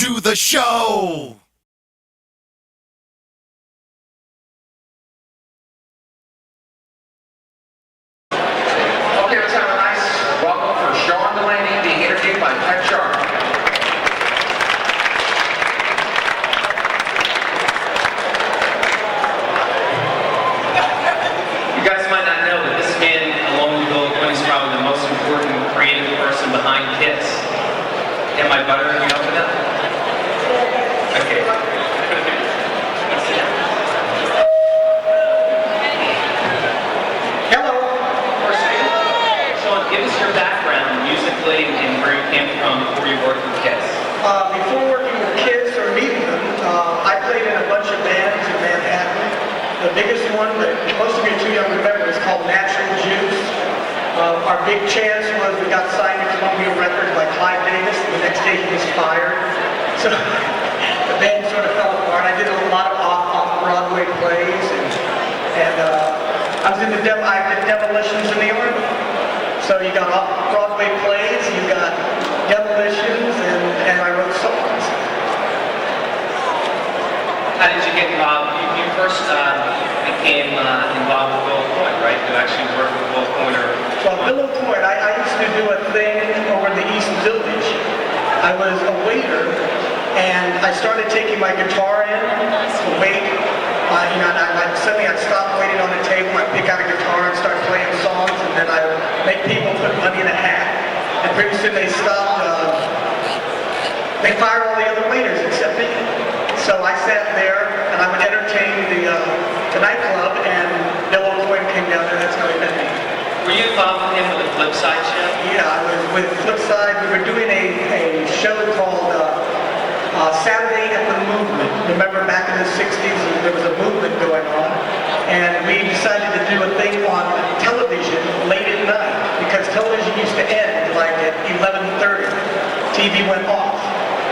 do the show. Okay, let's have a nice welcome for Sean Delaney being interviewed by Pet Shark. You guys might not know that this man, along with Bill Aucoin, is probably the most important creative person behind Kiss. Get my butter, you know for that? Okay. Hello. Sean, give us your background musically and where you came from before you worked with Kiss. Before working with kids or meeting them, I played in a bunch of bands in Manhattan. The biggest one that most of you are too young to remember is called Natural Juice. Our big chance was we got signed to Columbia Records by Clive Davis. The next day he was fired. So the band sort of fell apart. I did a lot of off-Broadway plays, and I was in I did Demolitions in the Army. So you got off-Broadway plays, you got Demolitions, and I wrote songs. How did you get involved? You first became involved with Bill Aucoin, right? You actually worked with Bill Aucoin. Well, Bill Aucoin, I used to do a thing over in the East Village. I was a waiter, and I started taking my guitar in to wait. Suddenly I'd stop waiting on the table, I'd pick out a guitar and start playing songs, and then I would make people put money in a hat. And pretty soon they stopped, they fired all the other waiters except me. So I sat there, and I would entertain the nightclub, and Bill Aucoin came down there, that's how he met me. Were you involved with him with the Flipside show? Yeah, I was with Flipside. We were doing a show called Saturday at the Movement. Remember back in the 60s, there was a movement going on, and we decided to do a thing on television late at night, because television used to end like at 11:30. TV went off.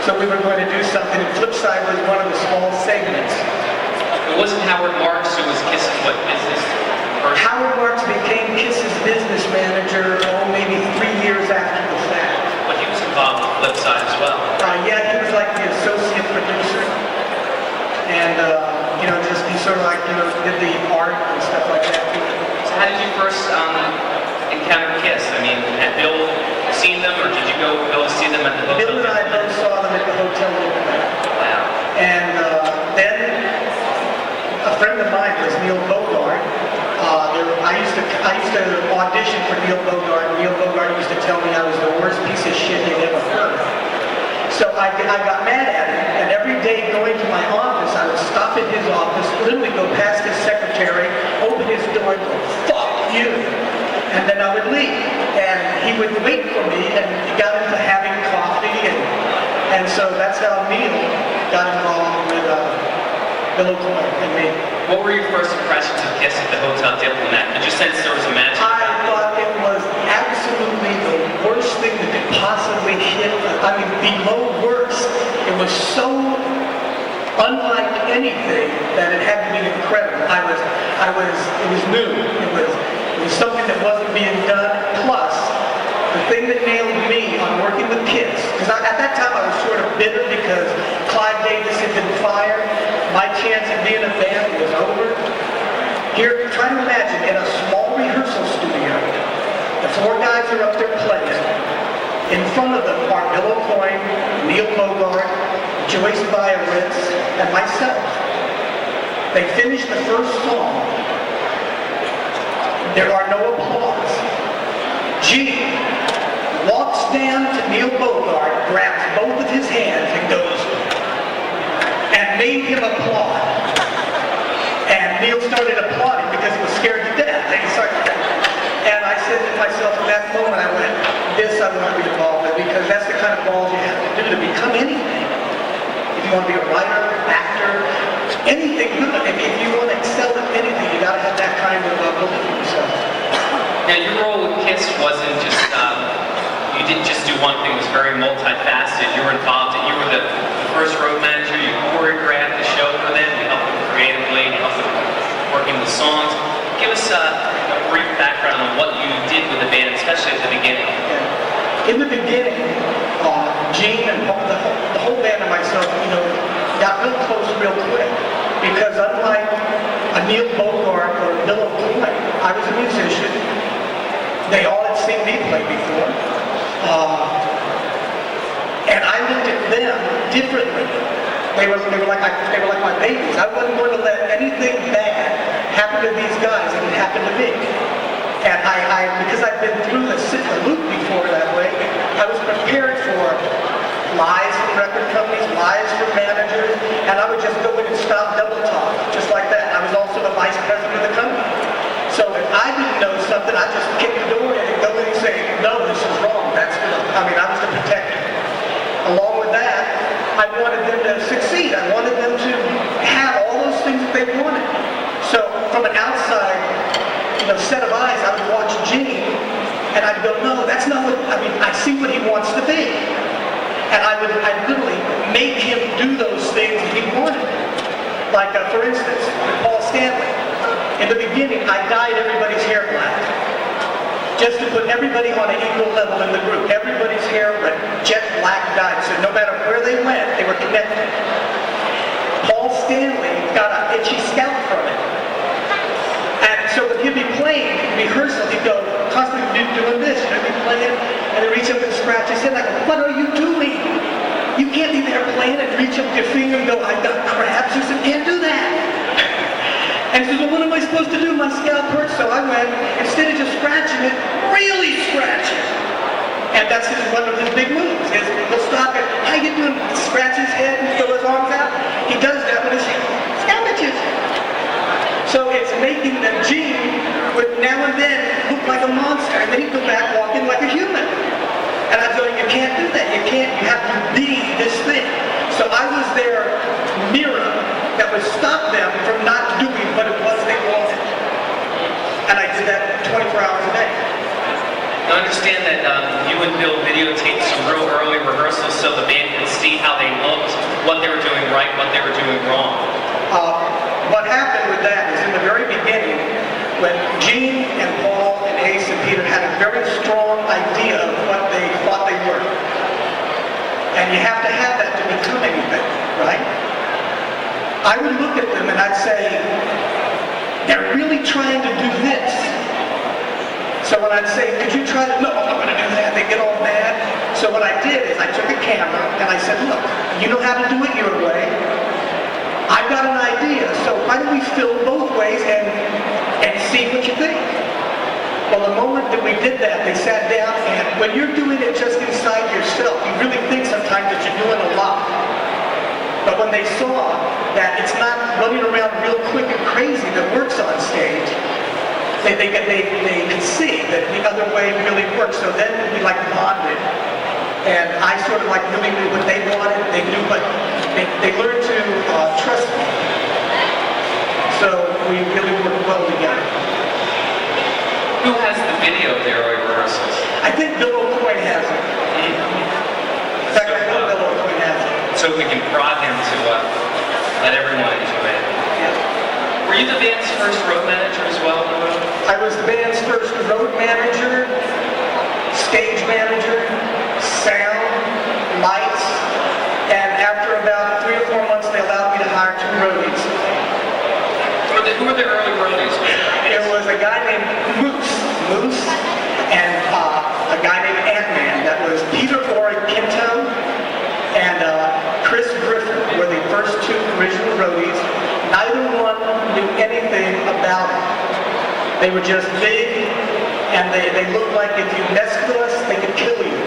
So we were going to do something, and Flipside was one of the small segments. It wasn't Howard Marks who was Kiss's business person? Howard Marks became Kiss's business manager, maybe 3 years after the fact. But he was involved with Flipside as well. Yeah, he was like the associate producer. And, he sort of like, did the art and stuff like that. So how did you first encounter Kiss? I mean, had Bill seen them, or did you go with Bill to see them at the hotel? Bill and I both saw them at the Hotel Diplomat. Wow. And then a friend of mine was Neil Bogart. I used to audition for Neil Bogart, and Neil Bogart used to tell me I was the worst piece of shit he'd ever heard. So I got mad at him, and every day going to my office, I would stop at his office, literally go past his secretary, open his door, and go, "Fuck you!" And then I would leave. And he would wait for me, and he got into having coffee, and so that's how Neil got involved with Bill Aucoin and me. What were your first impressions of Kiss at the Hotel Diplomat? Did you sense there was a magic? I thought it was absolutely the worst thing that could possibly hit. I mean, below worst. It was so unlike anything that it had to be incredible. It was new. It was something that wasn't being done. Plus, the thing that nailed me on working with Kiss, because at that time I was sort of bitter because Clive Davis had been fired. My chance of being a band was over. Here, try to imagine, in a small rehearsal studio, the four guys are up there playing. In front of them are Bill Aucoin, Neil Bogart, Joyce Byowitz, and myself. They finish the first song. There are no applause. Gene walks down to Neil Bogart, grabs both of his hands, and goes, and made him applaud. And Neil started applauding because he was scared to death. And I said to myself at that moment, I went, this I want to be involved in, because that's the kind of balls you have to do to become anything. If you want to be a writer, actor, anything good, if you want to excel at anything, you got to have that kind of belief in yourself. Now, your role with Kiss wasn't just, you didn't just do one thing, it was very multifaceted. You were involved, you were the first road manager, you choreographed the show for them, you helped them creatively, you helped them working with songs. Give us a brief background on what you did with the band, especially at the beginning. In the beginning, Gene and the whole band and myself got real close real quick. Because unlike a Neil Bogart or Bill Aucoin, I was a musician. They all had seen me play before. And I looked at them differently. They were like my babies. I wasn't going to let anything bad happen to these guys that had happened to me. And because I've been through the loop before that way, I was prepared for lies from record companies, lies from managers, and I would just go in and stop double talk, just like that. I was also the vice president of the company. So if I didn't know something, I'd just kick the door in and go in and say, no, this is wrong. That's good. I was the protector. Along with that, I wanted them to succeed. I wanted them to have all those things that they wanted. So from an outside, set of eyes, I would watch Gene, and I'd go, no, that's not what, I see what he wants to be. And I'd literally make him do those things that he wanted. Like, for instance, with Paul Stanley. In the beginning, I dyed everybody's hair black. Just to put everybody on an equal level in the group. Everybody's hair was jet black dyed, so no matter where they went, they were connected. Paul Stanley got an itchy scalp from it. And so if he'd be playing, rehearsal, he'd go, constantly doing this, he'd be playing, and he'd reach up and scratch his head. I go, what are you doing? You can't be there playing and reach up with your finger and go, I've got crabs. He said, can't do that. And he says, well, what am I supposed to do? My scalp hurts. So I went, instead of just scratching it, really scratch it. And that's one of his big moves, is he'll stop it. How you doing? Scratch his head and throw his arms out. He does that with his scalp itches. So it's making them, Gene would now and then look like a monster, and then he'd go back walking like a human. And I was going, you can't do that. You have to be this thing. So I was their mirror that would stop them from not doing what it was they wanted. And I did that 24 hours a day. I understand that you and Bill videotaped some real early rehearsals so the band could see how they looked, what they were doing right, what they were doing wrong. What happened with that is in the very beginning, when Gene and Paul and Ace and Peter had a very strong idea of what they thought they were. And you have to have that to become anything, right? I would look at them and I'd say, they're really trying to do this. So when I'd say, could you try to, no, I'm not going to do that, they get all mad. So what I did is I took a camera and I said, look, you know how to do it your way. I've got an idea, so why don't we film both ways and see what you think? Well, the moment that we did that, they sat down, and when you're doing it just inside yourself, you really think sometimes that you're doing a lot. But when they saw that it's not running around real quick and crazy that works on stage, they could see that the other way really works. So then we bonded. And I sort of really knew what they wanted. They knew what, they learned to trust me. So we really worked well together. Who has the video of their early rehearsals? I think Bill Aucoin has it. In fact, I know Bill Aucoin has it. So we can prod him to let everyone enjoy it. Yeah. Were you the band's first road manager as well? I was the band's first road manager, stage manager, sound, lights, and after about 3 or 4 months they allowed me to hire 2 roadies. Who were the early roadies? There was a guy named Moose, and a guy named Ant-Man. That was Peter Pinto and Chris Griffin were the first 2 original roadies. Neither one knew anything about it. They were just big, and they looked like if you messed with us, they could kill you.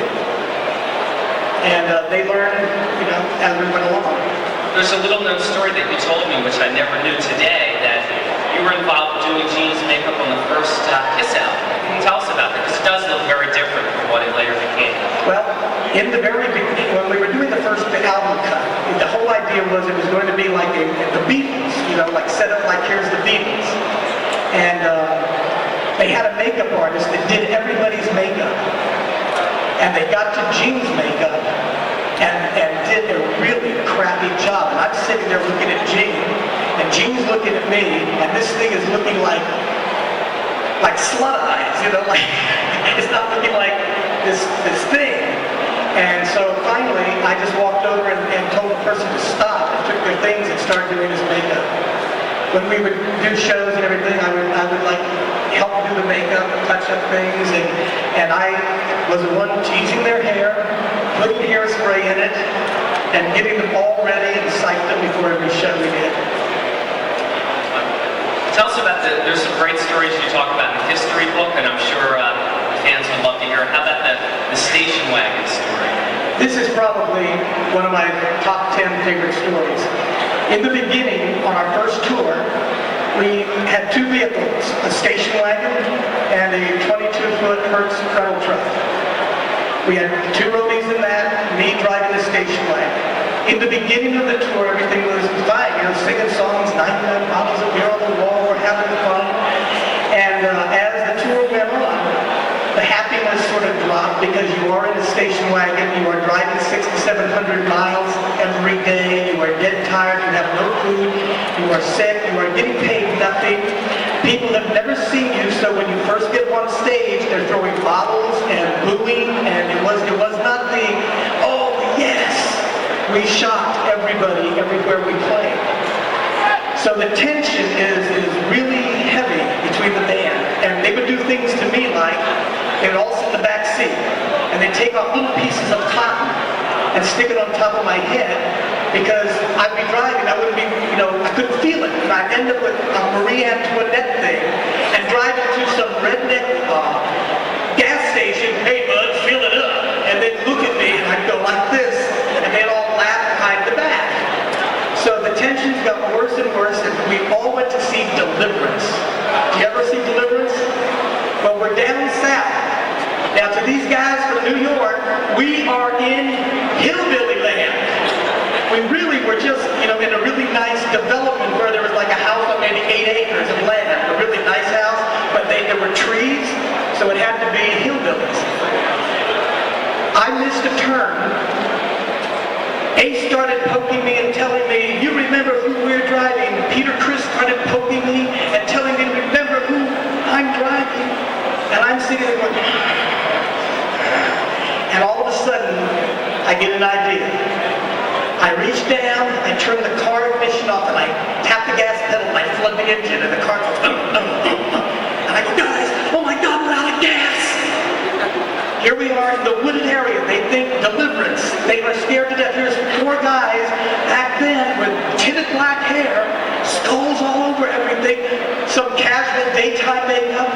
And they learned, as we went along. There's a little known story that you told me, which I never knew today, that you were involved doing Gene's makeup on the first Kiss album. Can you tell us about that? Because it does look very different from what it later became. Well, in the very beginning, when we were doing the first album cut, the whole idea was it was going to be like the Beatles, set up like here's the Beatles. And they had a makeup artist that did everybody's makeup. And they got to Gene's makeup and did a really crappy job. And I'm sitting there looking at Gene, and Gene's looking at me, and this thing is looking like slut eyes, it's not looking like this thing. And so finally, I just walked over and told person to stop and took their things and started doing his makeup. When we would do shows and everything, I would like help do the makeup, touch up things, and I was the one teasing their hair, putting hairspray in it, and getting them all ready and psyched up before every show we did. Tell us about there's some great stories you talk about in the history book, and I'm sure fans would love to hear. How about the station wagon story? This is probably one of my top 10 favorite stories. In the beginning, on our first tour, we had two vehicles, a station wagon and a 22-foot Hertz treadle truck. We had two roadies in that, me driving the station wagon. In the beginning of the tour, everything was fine, singing songs, 99 bottles of beer on the wall, we're having fun. And as the tour went on, the happiness sort of dropped because you are in a station wagon, you are driving 600 to 700 miles every day, you are dead tired, you have no food, you are sick, you are getting paid nothing. People have never seen you, so when you first get on stage, they're throwing bottles and booing, and it was not the, oh yes, we shocked everybody everywhere we played. So the tension is really heavy between the band, and they would do things to me like, they would all sit in the back seat, and they'd take off little pieces of cotton and stick it on top of my head, because I'd be driving, I wouldn't be, I couldn't feel it, and I'd end up with a Marie Antoinette thing, and driving to some redneck gas station, hey bud, fill it up, and then look at me, and I'd go like this, and they'd all laugh behind the back. So the tensions got worse and worse, and we all went to see Deliverance. Did you ever see Deliverance? Well, we're down south. Now, to these guys from New York, we are in hillbilly land. We really were just, in a really nice development where there was like a house on maybe 8 acres of land, a really nice house, but there were trees, so it had to be hillbillies. I missed a turn. Ace started poking me and telling me, you remember who we're driving. Peter Criss started poking me and telling me, remember who I'm driving. And I'm sitting there going, and all of a sudden, I get an idea. I reach down, I turn the car ignition off, and I tap the gas pedal, and I flood the engine, and the car goes, and I go, guys, oh my God, we're out of gas. Here we are in the wooded area. They think Deliverance. They are scared to death. Here's four guys back then with tinted black hair, skulls all over everything, some casual daytime makeup,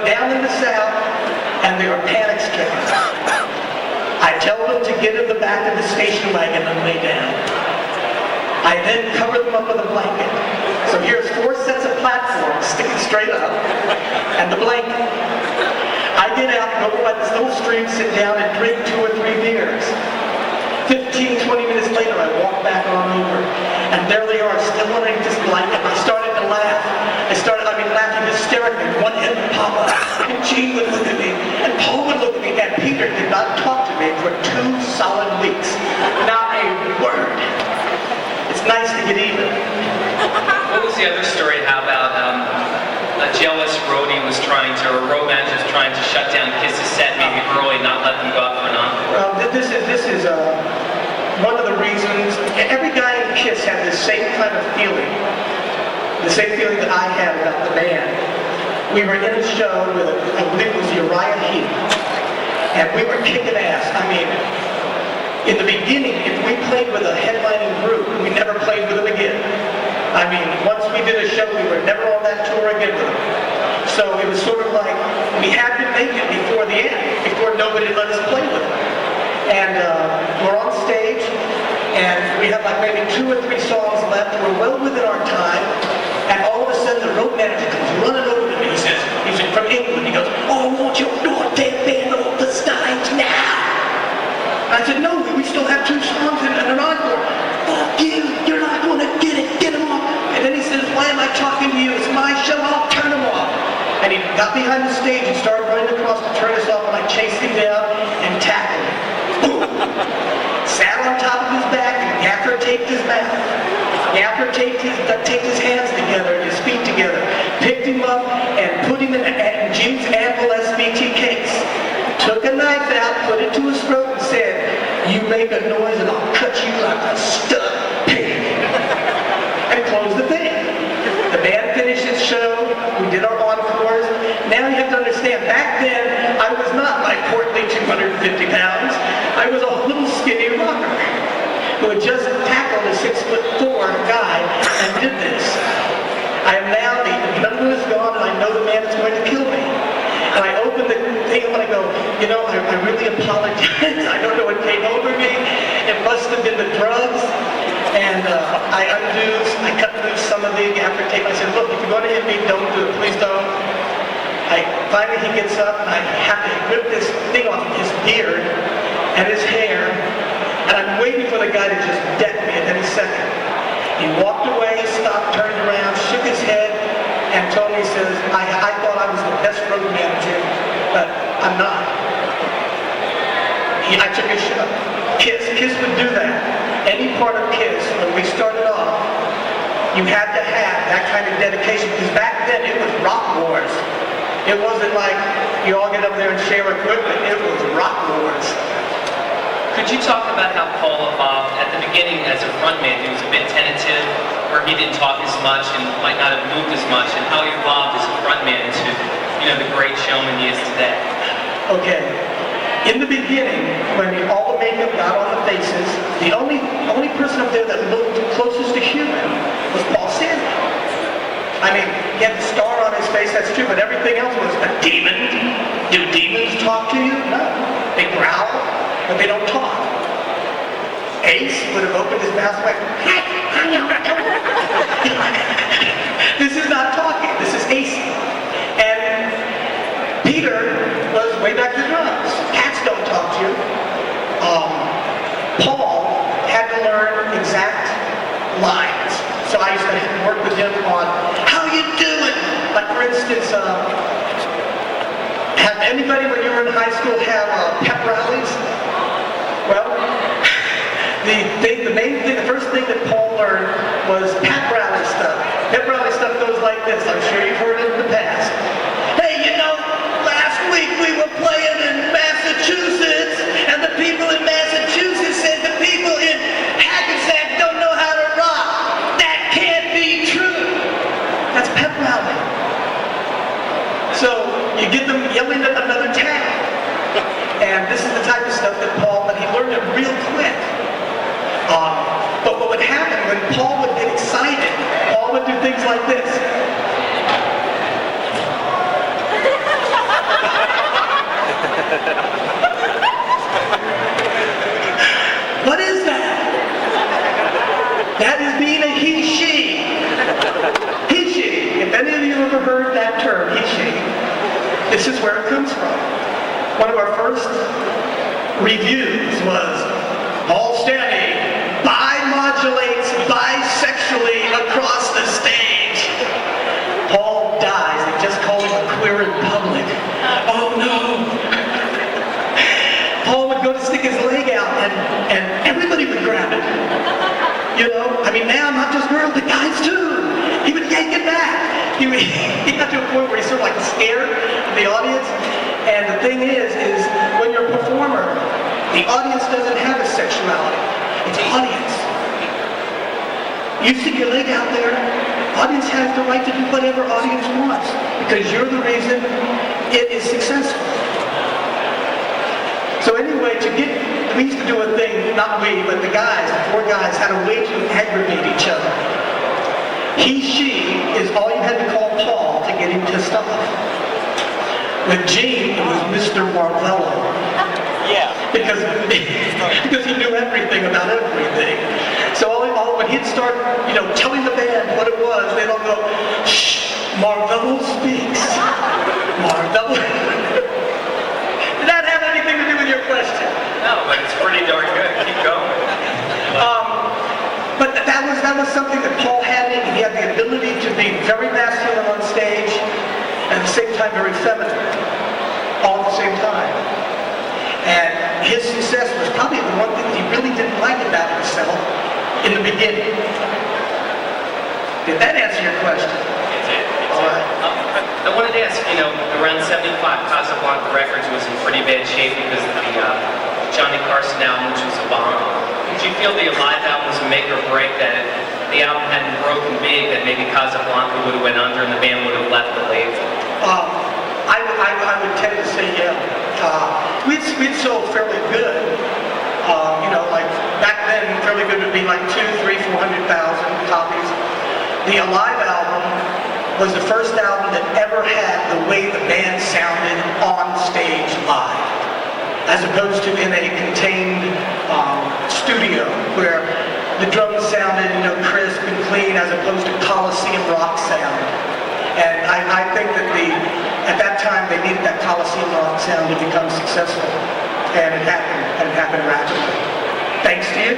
down in the south, and they are panic stricken. I tell them to get in the back of the station wagon and lay down. I then cover them up with a blanket. So here's 4 sets of platforms sticking straight up, and the blanket. I get out, go by this little stream, sit down, and drink 2 or 3 beers. 15, 20 minutes later, I walk back on over, and there they are, still underneath this blanket. I started to laugh. I started laughing hysterically. One head would pop up, and Gene would look at me, and Paul would look at me, and Peter did not talk to me for 2 solid weeks. Not a word. It's nice to get even. What was the other story? How about a jealous roadie was or a road manager was trying to shut down Kiss's set maybe early, not let them go out for an encore? Well, this is one of the reasons. Every guy in Kiss had the same kind of feeling. The same feeling that I had about the band. We were in a show with, I believe it was Uriah Heep, and we were kicking ass. I mean, in the beginning, if we played with a headlining group, we never played with them again. I mean, once we did a show, we were never on that tour again with them. So it was sort of like, we had to make it before the end, before nobody let us play with them. And we're on stage, and we have like maybe 2 or 3 songs left. We're well within our time, and all of a sudden the road manager comes running over to me. He says, he's from England. He goes, oh, I want your goddamn band off the stage now. And I said, no, we still have 2 songs and an encore. Fuck you, you're not going to get it, get them off. And then he says, why am I talking to you? It's my show, I'll turn them off. And he got behind the stage and started running across to turn us off, and I chased him down and tackled him. Boom! Sat on top of his back and gaffer taped his mouth. Gaffer taped his hands together and his feet together. Picked him up and put him in Jim's Anvil SBT case. Took a knife out, put it to his throat and said, you make a noise and I'll cut you like a stud pig. And close the thing. The band finished its show. We did our encores. Now you have to understand, back then, I was not like portly 250 pounds. I was a little skinny rocker who had just tackled a 6'4" guy and did this. I am now, the adrenaline is gone, and I know the man is going to kill me. And I open the thing and I go, you know, I really apologize. I don't know what came over me. It must have been the drugs. And I cut loose some of the aftertape. I said, look, if you're going to hit me, don't do it. Please don't. Finally he gets up and I have to rip this thing off of his beard and his hair. And I'm waiting for the guy to just deck me at any second. He walked away, stopped, turned around, shook his head, and told me, he says, I thought I was the best road manager, but I'm not. I took his shot. Kiss would do that. Any part of Kiss, when we started off, you had to have that kind of dedication, because back then it was rock wars. It wasn't like you all get up there and share equipment. It was rock wars. Could you talk about how Paul evolved at the beginning as a frontman? He was a bit tentative, or he didn't talk as much and might not have moved as much, and how he evolved as a frontman to, you know, the great showman he is today? Okay. In the beginning, when all the makeup got on the faces, the only person up there that looked closest to human was Paul Stanley. I mean, he had the star on his face, that's true, but everything else was a demon. Do demons talk to you? No. They growl, but they don't talk. Ace would have opened his mouth like, this is not talking, this is Ace. And Peter was way back to drums. Cats don't talk to you. Paul had to learn exact lines. So I used to work with him on, how you doing? Like for instance, have anybody when you were in high school have pep rallies? Well, the first thing that Paul learned was pep rally stuff. Pep rally stuff goes like this. I'm sure you've heard it in the past. Hey, you know, last week we were playing in Massachusetts, and the people in Massachusetts said the people in Hackensack don't know how to rock. That can't be true. That's pep rally. So you get them yelling at another town. And this is the type of stuff that Paul, but he learned it real quick. But what would happen when Paul would get excited, Paul would do things like this. What is that? That is being a he-she. He-she. If any of you ever heard that term, he-she, this is where it comes from. One of our first reviews was, Paul Stanley bi-modulates bisexually across the stage. Paul dies. They just call him a queer in public. Oh no! Paul would go to stick his leg out and everybody would grab it. You know? I mean, now not just girls, but guys too. He would yank it back. He got to a point where he's sort of like scared of the audience. And the thing is when you're a performer, the audience doesn't have a sexuality. It's audience. You stick your leg out there, audience has the right to do whatever audience wants because you're the reason it is successful. So anyway, we used to do a thing, not we, but the guys, the four guys, had a way to aggravate each other. He, she is all you had to call Paul to get him pissed off. With Gene, it was Mr. Marvello. Yeah. Because he knew everything about everything. So when he'd start, telling the band what it was, they'd all go, shh, Marvello speaks. Marvello. Did that have anything to do with your question? No, but it's pretty darn good. Keep going. But that was something that Paul had in him. He had the ability to be very masculine on stage and at the same time very feminine. All at the same time. And his success was probably the one thing he really didn't like about himself in the beginning. Did that answer your question? It did. All right. I wanted to ask, around 75, Casablanca Records was in pretty bad shape because of the Johnny Carson album, which was a bomb. Did you feel the Alive album was a make or break, that the album hadn't broken big, that maybe Casablanca would have went under and the band would have left the label? I would tend to say yeah. We'd sold fairly good. Like back then, fairly good would be like 200,000, 300,000, 400,000 copies. The Alive album was the first album that ever had the way the band sounded on stage live, as opposed to in a contained studio where the drums sounded, crisp and clean, as opposed to Coliseum rock sound. And I think that at that time they needed that Coliseum rock sound to become successful, and it happened rapidly. Thanks to you.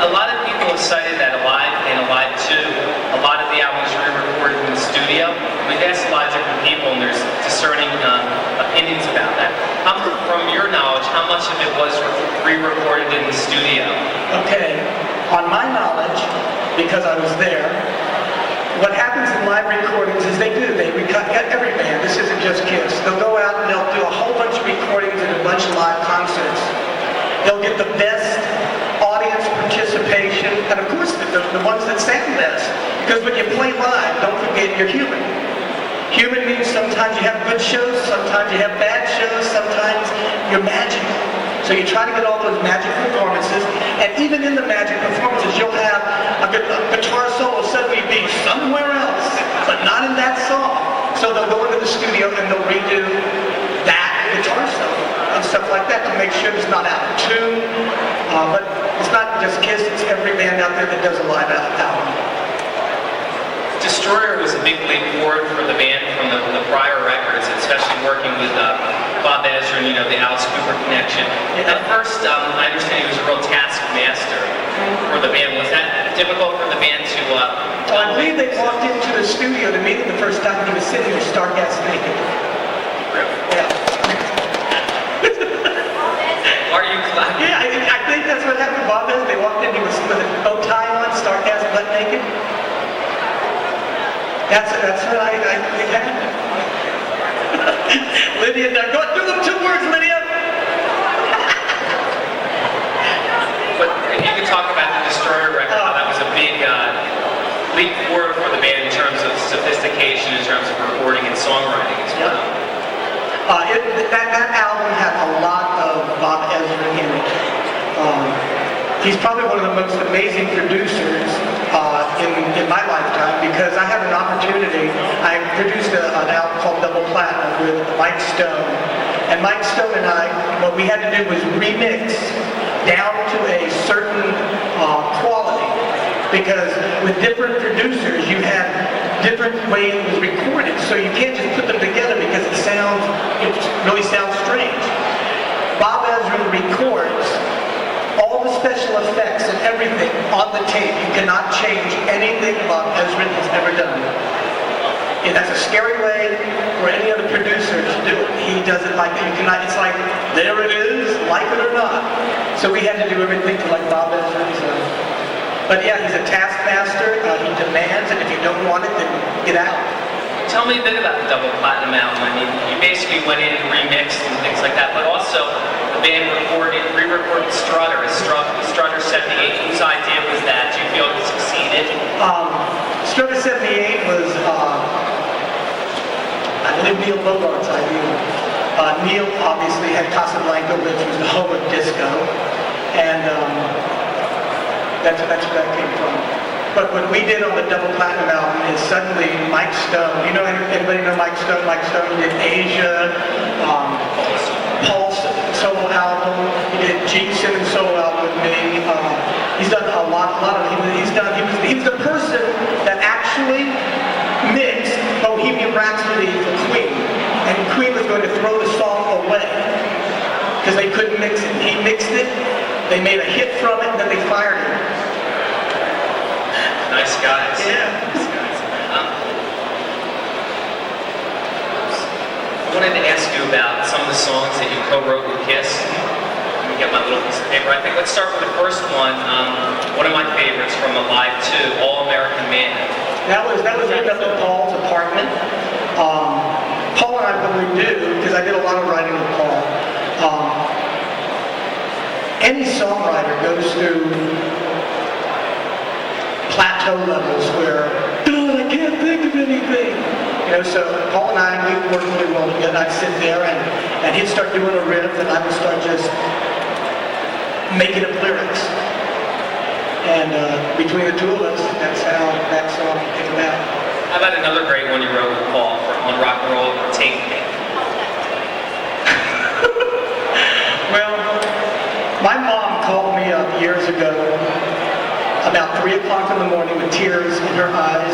A lot of people have cited that Alive and Alive 2, a lot of the albums were recorded in the studio. We've asked a lot of different people, and there's discerning opinions about that. From your knowledge, how much of it was re-recorded in the studio? Okay, on my knowledge, because I was there, what happens in live recordings is they recut every band. This isn't just Kiss. They'll go out and they'll do a whole bunch of recordings and a bunch of live concerts. They'll get the best audience participation, and of course the ones that sound best. Because when you play live, don't forget you're human. Human means sometimes you have good shows, sometimes you have bad shows, sometimes you're magical. So you try to get all those magic performances, and even in the magic performances, you'll have a guitar solo suddenly be somewhere else, but not in that song. So they'll go into the studio and they'll redo that guitar solo and stuff like that to make sure it's not out of tune. But it's not just Kiss, it's every band out there that does a live album. Destroyer was a big leap forward for the band from the prior records, especially working with Bob Ezrin, the Alice Cooper connection. Yeah. At first, I understand he was a real taskmaster for the band. Was that difficult for the band to... I believe they walked into the studio to meet him the first time he was sitting there stark-ass naked. Really? Yeah. Are you glad? Yeah, I think that's what happened to Bob Ezrin. They walked in, he was with a bow tie on, stark-ass butt naked. That's what I think happened. Lydia, now go do them 2 words, Lydia! But if you could talk about the Destroyer record, how that was a big leap forward for the band in terms of sophistication, in terms of recording and songwriting as well. That album had a lot of Bob Ezrin in it. He's probably one of the most amazing producers in my lifetime, because I had an opportunity. I produced an album called Double Platinum with Mike Stone. And Mike Stone and I, what we had to do was remix down to a certain quality. Because with different producers, you have different ways it was recorded. So you can't just put them together because it really sounds strange. Bob Ezrin records all the special effects and everything on the tape. You cannot change anything Bob Ezrin has ever done. And that's a scary way for any other producer to do it. He does it like you cannot. It's like there it is, like it or not. So we had to do everything to like Bob Ezrin. But yeah, he's a taskmaster. He demands, and if you don't want it, then get out. Tell me a bit about the Double Platinum album. I mean, you basically went in and remixed and things like that, but also the band re-recorded Strutter as Strutter 78. Whose idea was that? Do you feel it succeeded? Strutter 78 was, I believe, Neil Bogart's idea. Neil obviously had Casablanca, which was the home of disco, and that's where that came from. But what we did on the Double Platinum album is suddenly Mike Stone. Anybody know Mike Stone? Mike Stone did Asia, Pulse solo album. He did Gene Simmons solo album with me. He's done a lot of him. He was the person that actually mixed Bohemian Rhapsody for Queen, and Queen was going to throw the song away because they couldn't mix it. He mixed it. They made a hit from it, and then they fired him. Nice guys. Yeah. Nice guys. I wanted to ask you about some of the songs that you co-wrote with Kiss. Let me get my little piece of paper. I think let's start with the first one. One of my favorites from Alive 2, All American Man. That was written up in Paul's apartment. Paul and I probably knew, because I did a lot of writing with Paul. any songwriter goes through plateau levels where, I can't think of anything. So Paul and I, we worked really well together. I'd sit there and he'd start doing a riff and I would start just making up lyrics. And between the two of us, that's how that song came about. How about another great one you wrote with Paul on Rock and Roll Tape? Well, my mom called me up years ago about 3 o'clock in the morning with tears in her eyes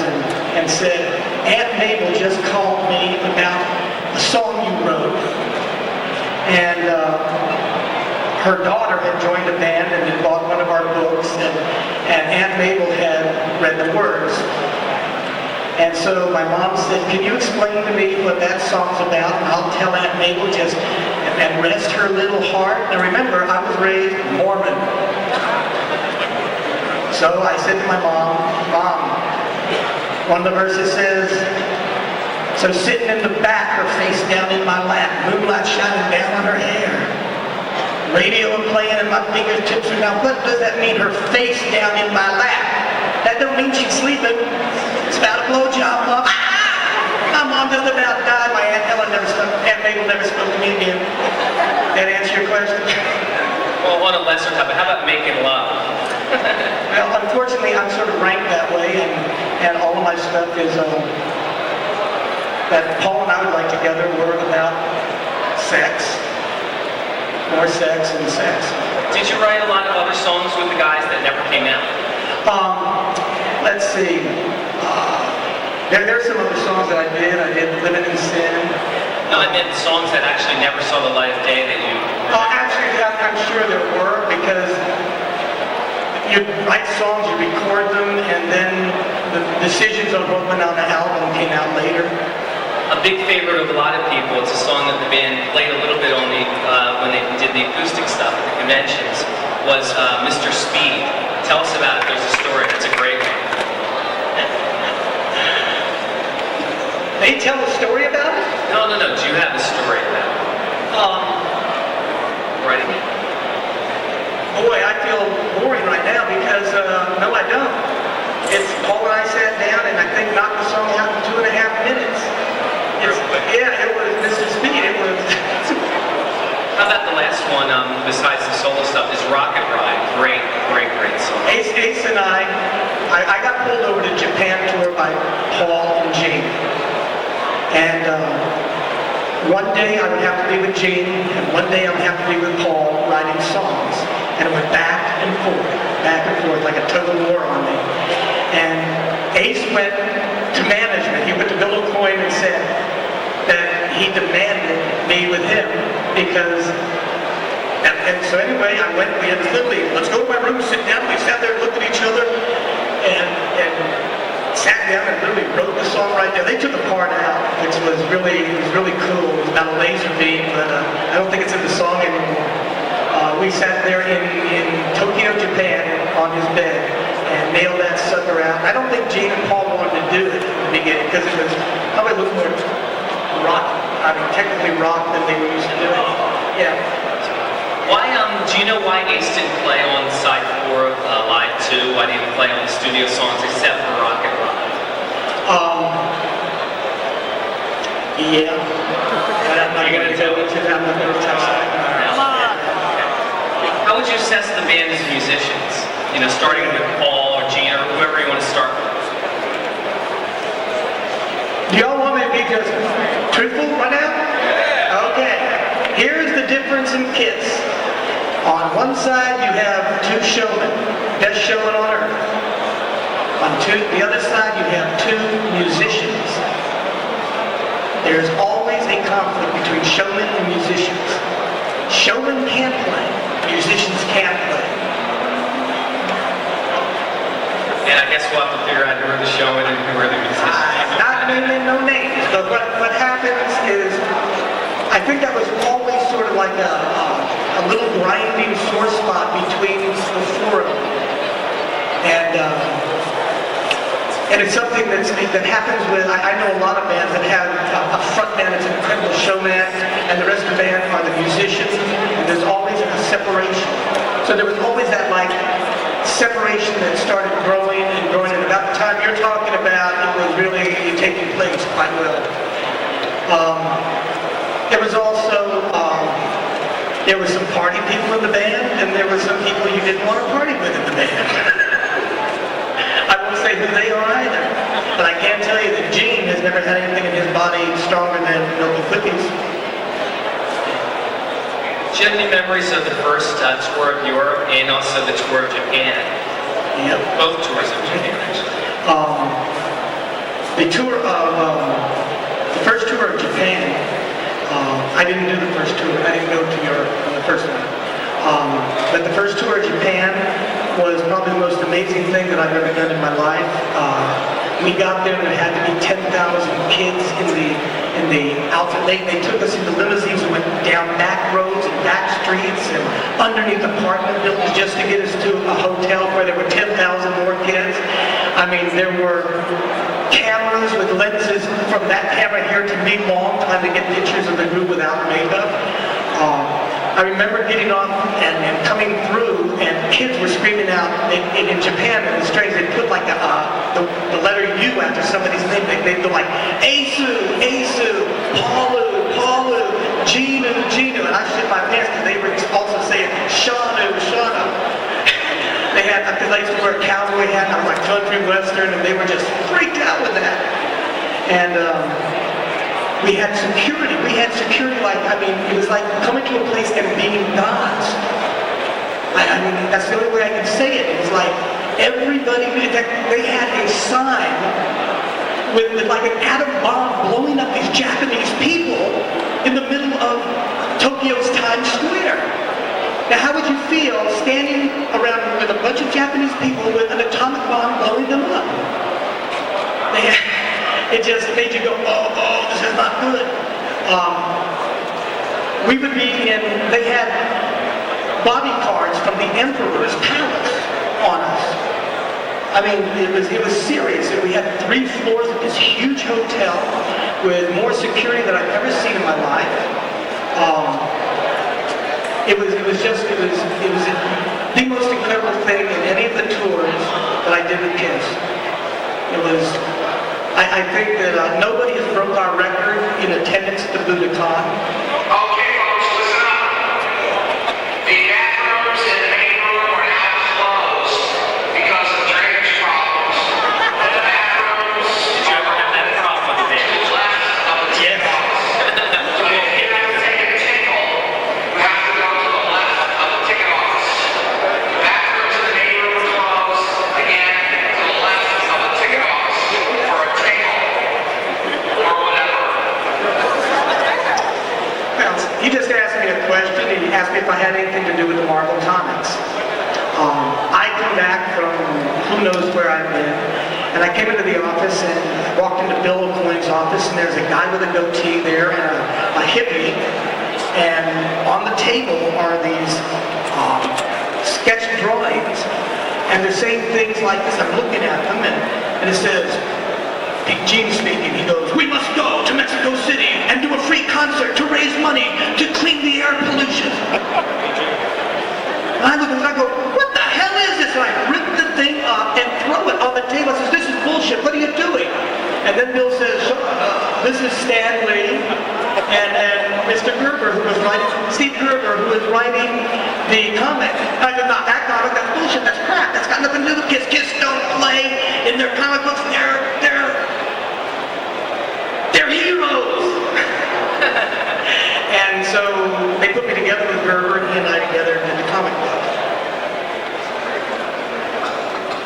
and said, Aunt Mabel just called me about a song you wrote. And her daughter had joined a band and had bought one of our books, and Aunt Mabel had read the words. And so my mom said, can you explain to me what that song's about? And I'll tell Aunt Mabel just, and rest her little heart. And remember, I was raised Mormon. So I said to my mom, one of the verses says, so sitting in the back, her face down in my lap, moonlight shining down on her hair, radio playing and my fingertips are down. What does that mean, her face down in my lap? That don't mean she's sleeping. It's about a blowjob, Mom. My mom just about died. My Aunt Mabel never spoke to me again. That answer your question? Well, on a lesser topic, how about making love? Well, unfortunately, I'm sort of ranked that way, and all of my stuff is that Paul and I would like together were about sex, more sex and sex. Did you write a lot of other songs with the guys that never came out? Let's see. There's some other songs that I did. I did Living in Sin. No, I meant songs that actually never saw the light of day that you... Actually, I'm sure there were, because you write songs, you record them, and then the decisions on what went on the album came out later. A big favorite of a lot of people, it's a song that the band played a little bit on when they did the acoustic stuff at the conventions, was Mr. Speed. Tell us about it. There's a story. It's a great one. They tell a story about it? No. Do you have a story about it? Writing it? Boy, I feel boring right now because, no, I don't. It's Paul and I sat down and I think knocked the song out in 2.5 minutes. Yeah, it was Mr. Speed. It was... How about the last one, besides the solo stuff, is Rocket Ride. Great song. Ace and I got pulled over to Japan tour by Paul and Gene. And one day I would have to be with Gene, and one day I would have to be with Paul writing songs. And it went back and forth, like a tug of war on me. And Ace went to management. He went to Bill Aucoin and said that he demanded me with him because... And so anyway, I went, we had literally, let's go to my room, sit down. We sat there, looked at each other, and sat down and literally wrote the song right there. They took a part out, which was really cool. It was about a laser beam, but I don't think it's in the song anymore. We sat there in Tokyo, Japan, on his bed, and nailed that sucker out. I don't think Gene and Paul wanted to do it in the beginning, because it was probably a little more rock, technically rock than they were used to doing. Yeah. Why, do you know why Ace didn't play on side 4 of Live 2? Why didn't he play on the studio songs except for Rocket Ride? Yeah. I'm not going to go into that. I'm not going to touch that. How would you assess the band as musicians? Starting with Paul or Gene or whoever you want to start with. Do y'all want me to be just truthful right now? Yeah. Okay. Here's the difference in Kiss. On one side you have 2 showmen, best showman on earth. On the other side you have 2 musicians. There's always a conflict between showmen and musicians. Showmen can't play, musicians can't play. And I guess we'll have to figure out who are the showmen and who are the musicians. Not naming no names, but what happens is, I think that was always sort of like a little grinding sore spot between the 4 of them. And And it's something that happens with, I know a lot of bands that have a front man that's an incredible showman, and the rest of the band are the musicians, and there's always a separation. So there was always that like separation that started growing and growing, and about the time you're talking about, it was really taking place quite well. There was also, there were some party people in the band, and there were some people you didn't want to party with in the band. I won't say who they are either, but I can tell you that Gene has never had anything in his body stronger than milk and cookies. Do you have any memories of the first tour of Europe and also the tour of Japan? Yep. Both tours of Japan, actually. The first tour of Japan, I didn't do the first tour. I didn't go to Europe on the first one. But the first tour of Japan was probably the most amazing thing that I've ever done in my life. We got there and there had to be 10,000 kids in the outfit. They took us into limousines and went down back roads and back streets and underneath apartment buildings just to get us to a hotel where there were 10,000 more kids. I mean, there were cameras with lenses from that camera here to me long, trying to get pictures of the group without makeup. I remember getting off and coming through, and kids were screaming out in Japan. It was strange. They put like the letter U after somebody's name. They'd go like Asu, Asu, Paulu, Paulu, Ginu, Ginu, and I shit my pants because they were also saying Shanu, Shanu. They had, because I used to wear a cowboy hat, and I was like country western, and they were just freaked out with that. And we had security. We had security like, I mean, it was like coming to a place and being gods. I mean, that's the only way I can say it. It was like everybody, in fact, they had a sign with like an atom bomb blowing up these Japanese people in the middle of Tokyo's Times Square. Now, how would you feel standing around with a bunch of Japanese people with an atomic bomb blowing them up? It just made you go, oh, this is not good. We would be in, they had bodyguards from the emperor's palace on us. I mean, it was serious. We had 3 floors of this huge hotel with more security than I've ever seen in my life. It was the most incredible thing in any of the tours that I did with Kiss. It was, I think that nobody has broke our record in attendance at the Budokan. Okay, folks, listen up. The bathrooms in the main room are now closed because of drainage problems. The bathrooms Did you ever have that problem with the band? left of the ticket office. So if you have to take a tickle, you have to go to the left of the ticket office. The bathrooms in the main room are closed, again, to the left of the ticket office for a tickle or whatever. Well, he just asked me a question, and he asked me if I had anything to do with the Marvel Comics. I come back from who knows where I've been, and I came into the office and walked into Bill Aucoin's office, and there's a guy with a goatee there and a hippie, and on the table are these sketch drawings, and they're saying things like this. I'm looking at them, and it says, Gene speaking, he goes, "We must go to Mexico City and do a free concert to raise money to clean the air pollution." And I look at it and I go, "What the hell is this?" And I rip the thing up and throw it on the table. I says, "This is bullshit. What are you doing?" And then Bill says, "This is Stan Lee and Mr. Gerber, who was writing, Steve Gerber, who was writing the comic." I said, "Not that comic. That's bullshit. That's crap. That's got nothing to do with Kiss. Kiss don't play in their comic books. They're heroes." And so they put me together with Gerber, and he and I together did the comic book.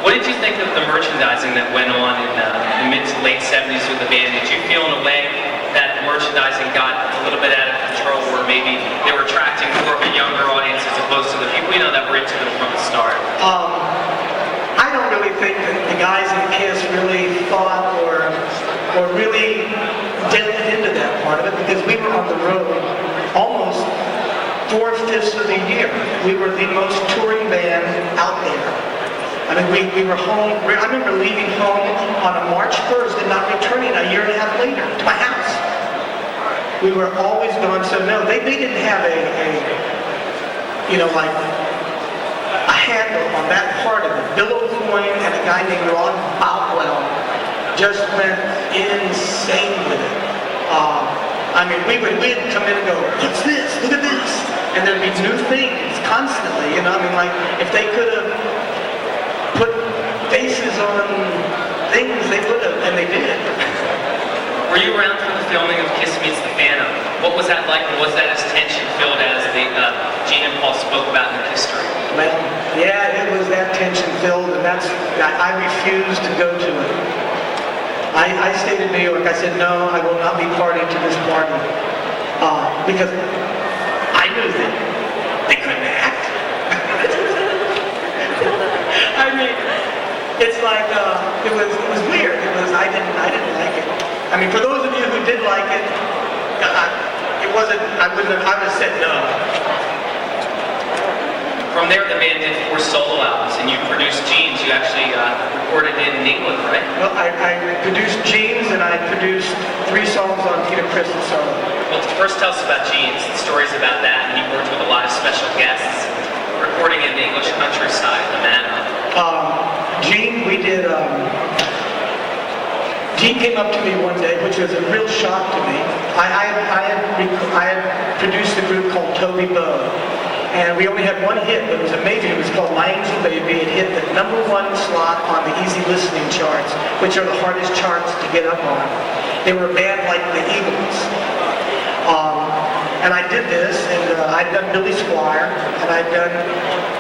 What did you think of the merchandising that went on in the mid to late 70s with the band? Did you feel in a way that merchandising got a little bit out of control, where maybe they were attracting more of a younger audience as opposed to the people that were into them from the start? I don't really think that the guys in Kiss really thought or really delved into that part of it, because we were on the road almost 4/5 of the year. We were the most touring band out there. I mean, we were home, I remember leaving home on a March 1st and not returning a year and a half later to my house. We were always gone, so no, they didn't have like a handle on that part of it. Bill Aucoin and a guy named Ron Botwell just went insane with it. I mean, we'd come in and go, what's this? Look at this. And there'd be new things constantly, I mean, like, if they could have put faces on things, they would have, and they did. Were you around for the filming of Kiss Meets the Phantom? What was that like, and was that as tension-filled as Gene and Paul spoke about in the history? Well, yeah, it was that tension-filled, and I refused to go to it. I stayed in New York. I said, no, I will not be party to this party. Because I knew that they couldn't act. I mean, it's like, it was weird. I didn't like it. I mean, for those of you who did like it, I would have said no. From there, the band did 4 solo albums, and you produced Gene's. You actually recorded it in England, right? Well, I produced Gene's, and I produced 3 songs on Lydia Criss solo. Well, first tell us about Gene's, the stories about that, and you worked with a lot of special guests, recording in the English countryside, the manor. Gene, we did, Gene came up to me one day, which was a real shock to me. I had produced a group called Toby Bo, and we only had one hit, but it was amazing. It was called My Angel Baby. It hit the #1 slot on the easy listening charts, which are the hardest charts to get up on. They were a band like the Eagles. And I did this, and I'd done Billy Squire, and I'd done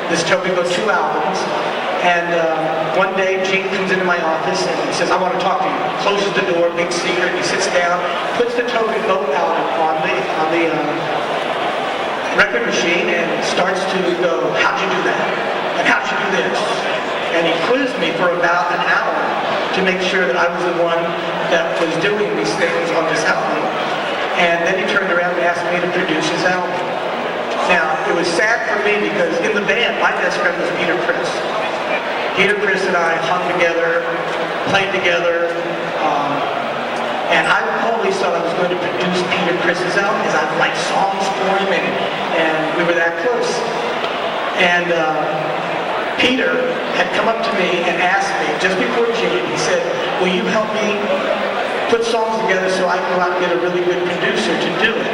this Toby Bo 2 albums. And one day, Gene comes into my office and he says, I want to talk to you. Closes the door, big secret. He sits down, puts the Toby Bo album on the record machine and starts to go, how'd you do that? And how'd you do this? And he quizzed me for about an hour to make sure that I was the one that was doing these things on this album. And then he turned around and asked me to produce his album. Now, it was sad for me because in the band, my best friend was Peter Criss. Peter Criss and I hung together, played together, and I always thought I was going to produce Peter Criss's album because I liked songs for him, and we were that close. And Peter had come up to me and asked me, just before Gene, he said, will you help me put songs together so I can go out and get a really good producer to do it?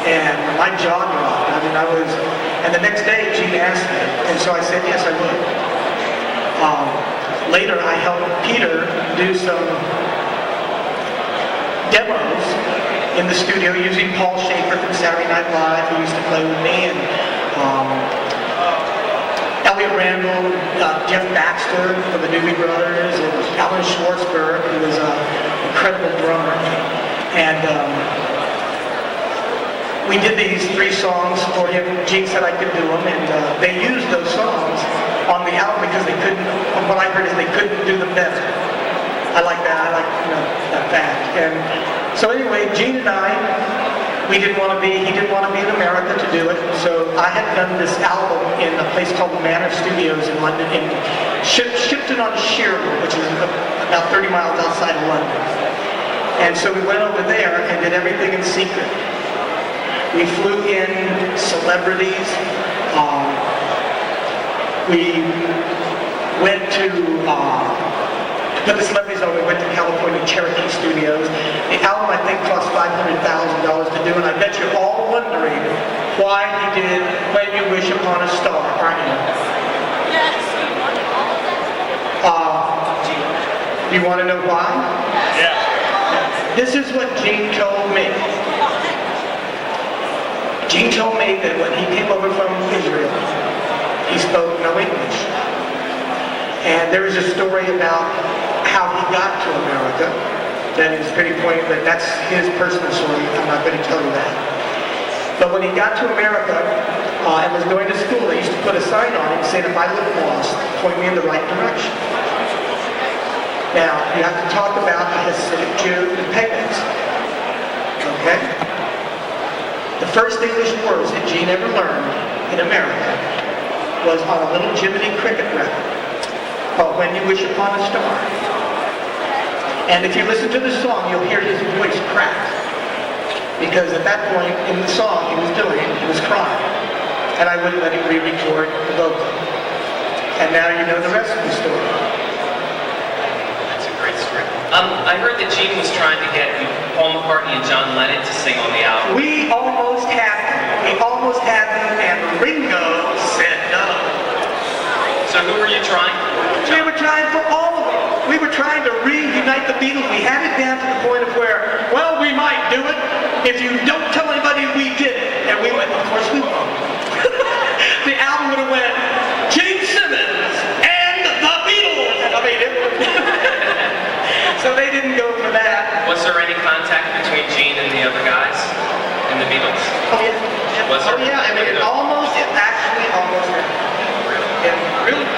And my jaw dropped. I mean, and the next day Gene asked me, and so I said, yes, I would. Later, I helped Peter do some demos in the studio using Paul Schaefer from Saturday Night Live, who used to play with me, and Elliot Randall, Jeff Baxter from the Doobie Brothers, and Alan Schwartzberg, who was an incredible drummer. And we did these 3 songs for him. Gene said I could do them, and they used those songs on the album because they couldn't, what I heard is they couldn't do them better. I like that, that fact. And so anyway, Gene and I, he didn't want to be in America to do it, so I had done this album in a place called the Manor Studios in London, and shipped it on Shearwood, which is about 30 miles outside of London. And so we went over there and did everything in secret. We flew in celebrities. We went to put the celebrities on. We went to California Cherokee Studios. The album, I think, cost $500,000 to do, and I bet you're all wondering why he did When You Wish Upon a Star, aren't you? Yes. You want to know why? Yeah. This is what Gene told me. Gene told me that when he came over from Israel, he spoke no English. And there is a story about how he got to America that is pretty poignant, but that's his personal story. I'm not going to tell you that. But when he got to America and was going to school, they used to put a sign on him saying, if I look lost, point me in the right direction. Now, you have to talk about the Hasidic Jew and pagans. Okay? The first English words that Gene ever learned in America was on a little Jiminy Cricket record. called When You Wish Upon a Star. And if you listen to the song, you'll hear his voice crack. Because at that point in the song he was crying. And I wouldn't let him re-record the vocal. And now you know the rest of the story. That's a great story. I heard that Gene was trying to get Paul McCartney and John Lennon to sing on the album. We almost had them, and Ringo said no. So who were you trying for? We were trying for all of them. We were trying to reunite the Beatles. We had it down to the point of where, well, we might do it if you don't tell anybody we did it. And we went, of course we won't. The album would have went, Gene Simmons and the Beatles. I mean, it would. So they didn't go for that. Was there any contact between Gene and the other guys in the Beatles? Oh yeah. Was there? Oh yeah. I mean, it actually almost happened. Yeah, really.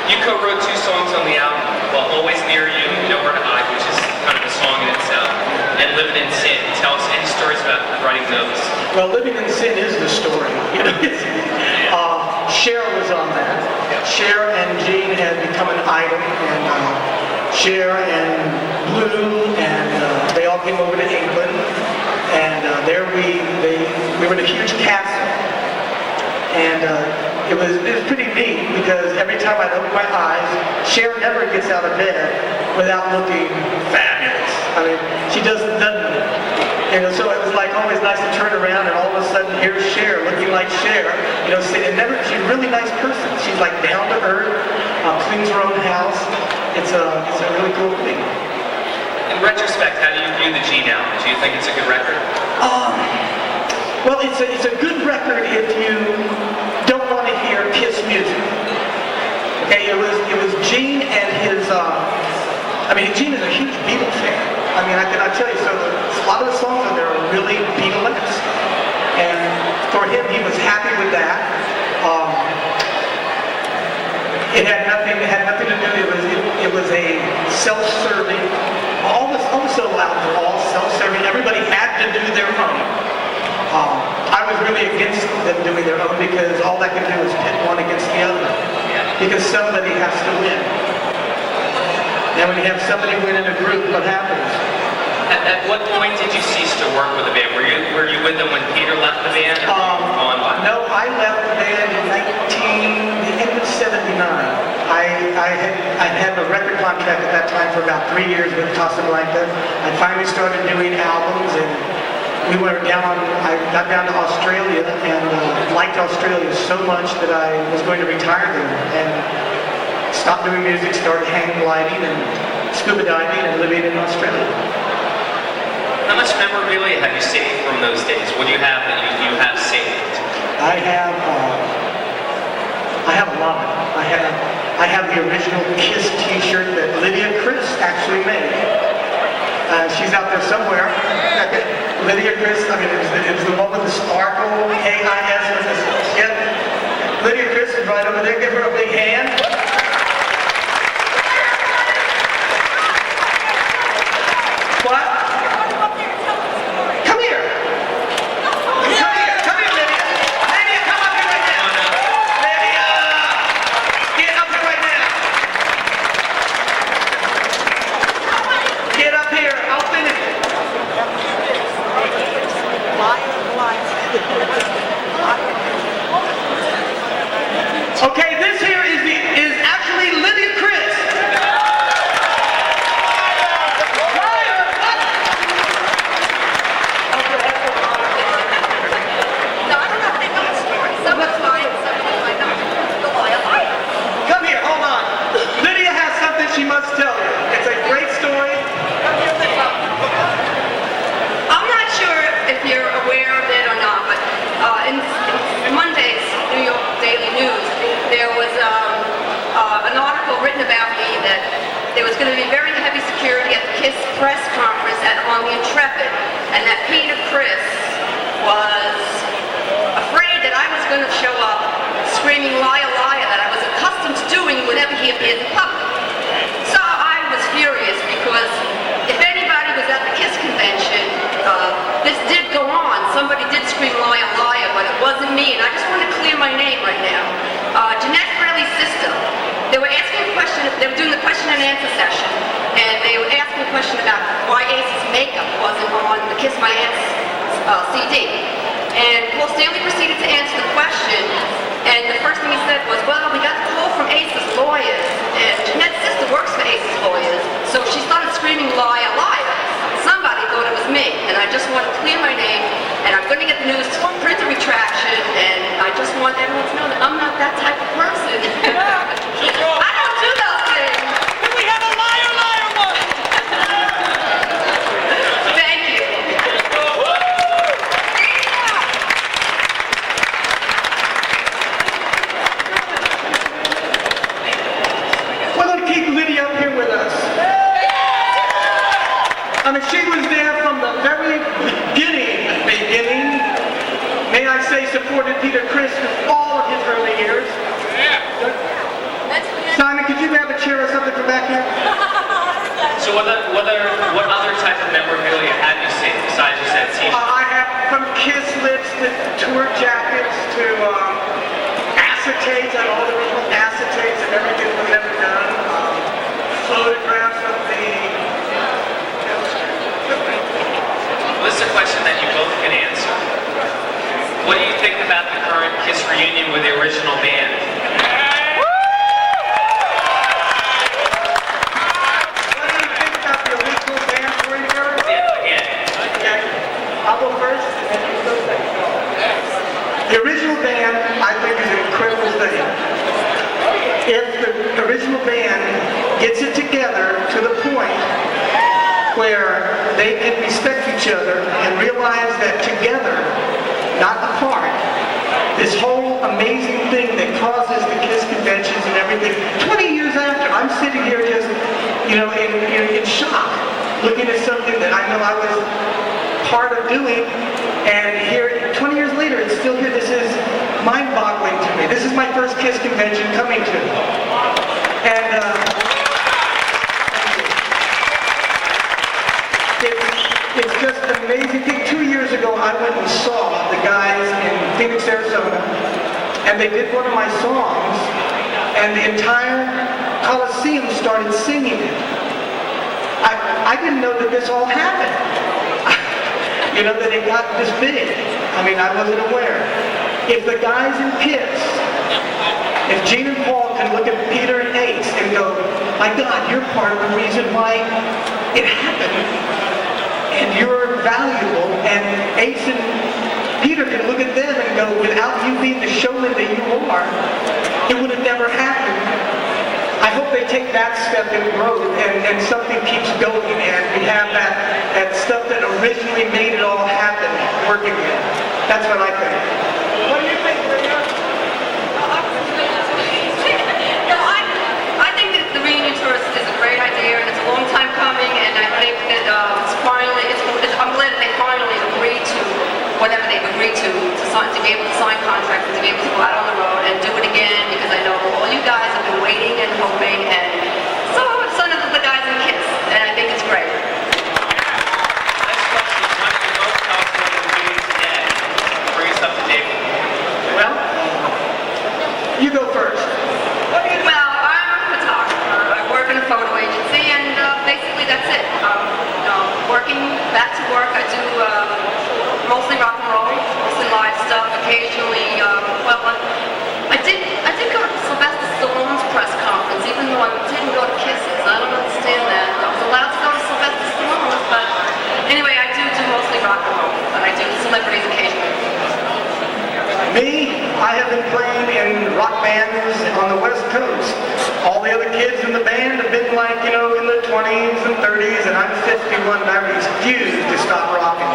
You co-wrote 2 songs on the album. Well, Always Near You, Nowhere to Hide, which is kind of a song in itself, and Living in Sin. Tell us any stories about writing those. Well, Living in Sin is the story. You know, Cher was on that. Cher and Gene had become an item, and Cher and Blue, and they all came over to England, and there we were in a huge castle, and it was pretty neat because every time I'd open my eyes, Cher never gets out of bed without looking fabulous. I mean, she doesn't. You know, so it was like always nice to turn around and all of a sudden here's Cher looking like Cher. You know, she's a really nice person. She's like down to earth, cleans her own house. It's a really cool thing. In retrospect, how do you view the Gene album? Do you think it's a good record? Well, it's a good record if you don't want to hear Kiss music. Okay, it was Gene and his. Gene is a huge Beatles fan. I mean, I tell you, so a lot of the songs on there are really Beatles, and for him, he was happy with that. It had nothing to do. It was a self-serving. All the solo albums were all self-serving. Everybody had to do their own. I was really against them doing their own because all that can do is pit one against the other. Because somebody has to win. And when you have somebody win in a group, what happens? At what point did you cease to work with the band? Were you with them when Peter left the band? No, I left the band in the end of '79. I had a record contract at that time for about 3 years with Casablanca. I finally started doing albums, and I got down to Australia and liked Australia so much that I was going to retire there and stopped doing music, started hang gliding and scuba diving and living in Australia. How much memorabilia have you saved from those days? What do you have that you have saved? I have a lot. I have the original Kiss T-shirt that Lydia Criss actually made. She's out there somewhere. Lydia Criss, it was the one with the sparkle, K-I-S. Yeah. Lydia Criss is right over there. Give her a big hand. What? Come here. Come here, Lydia. Lydia, come up here right now. Lydia, get up here right now. Get up here. I'll finish it. Okay, this here is actually Lydia Criss. Come here, hold on. Lydia has something she must tell you. It's a great story. I'm not sure if you're aware of it or not, but in Monday's New York Daily News, there was an article written about me that there was going to be very heavy security at the KISS press conference on the Intrepid, and that Peter Criss was afraid that I was going to show up screaming "liar, liar," that I was accustomed to doing whenever he appeared in public. So I was furious because if anybody was at the KISS convention, this did go on. Somebody did scream "liar, liar," but it wasn't me, and I just want to clear my name right now. Jeanette Fraley's sister. They were asking a question CD. And Paul Stanley proceeded to answer the question, and the first thing he said was, well, we got a call from Ace's lawyers, and Jeanette's sister works for Ace's lawyers, so she started screaming, liar, liar. Somebody thought it was me, and I just want to clear my name, and I'm going to get the news to print a retraction, and I just want everyone to know that I'm not that type of person. I don't do those things. Can we have a liar, liar one? Thank you. We're going to keep Lydia up here with us. I mean, she was there from the very beginning, may I say, supported Lydia Criss in all of his early years. Simon, could you grab a chair or something from back here? So what other type of memorabilia have you seen besides you said t-shirts? I have from Kiss lips to tour jackets to acetates, and all the original acetates and everything we've ever done. Photographs of the... This is a question that you both can answer. What do you think about the current Kiss reunion with the original band? What do you think about the original band for you, Eric? Yeah. Okay, I'll go first, and then you go second. The original band, I think, is an incredible thing. If the original band gets it together to the point where they can respect each other and realize that together, not apart, this whole amazing thing that causes the Kiss conventions and everything, 20 years after, I'm sitting here just, in shock, looking at something that I know I was part of doing, and here, 20 years later, it's still here. This is mind-boggling to me. This is my first Kiss convention coming to. And, it's just an amazing thing. 2 years ago, I went and saw the guys in Phoenix, Arizona, and they did one of my songs, and the entire Coliseum started singing it. I didn't know that this all happened. That it got this big. I mean, I wasn't aware. If the guys in Kiss, if Gene and Paul can look at Peter and Ace and go, my God, you're part of the reason why it happened, and you're valuable, and Ace and Peter can look at them and go, without you being the showman that you are, it would have never happened. I hope they take that step in growth and something keeps going, and we have that stuff that originally made it all happen working again. That's what I think. What do you think, Lydia? No, I think that the reunion tour is a great idea, and it's a long time coming, and I think that I'm glad that they finally agreed to whatever they've agreed to be able to sign contracts and to be able to go out on the road and do it again, because I know all you guys have been waiting and hoping, and so have some of the guys in Kiss, and I think it's great. Next question is, why don't you both tell us what you're doing today? Bring us up to date. Well, you go first. Well, I'm a photographer. I work in a photo agency, and basically that's it. Working back to work. I do mostly rock and roll, mostly live stuff. Occasionally, I did go to Sylvester Stallone's press conference, even though I didn't go to Kiss's. I don't understand that. I was allowed to go to Sylvester Stallone's, but anyway, I do mostly rock and roll, but I do celebrities occasionally. Me, I have been playing in rock bands on the West Coast. All the other kids in the band have been like, in the 20s and 30s, and I'm 51 and I refuse to stop rocking.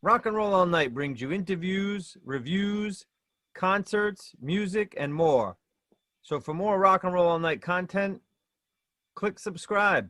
Rock and Roll All Night brings you interviews, reviews, concerts, music, and more. So for more Rock and Roll All Night content, click subscribe.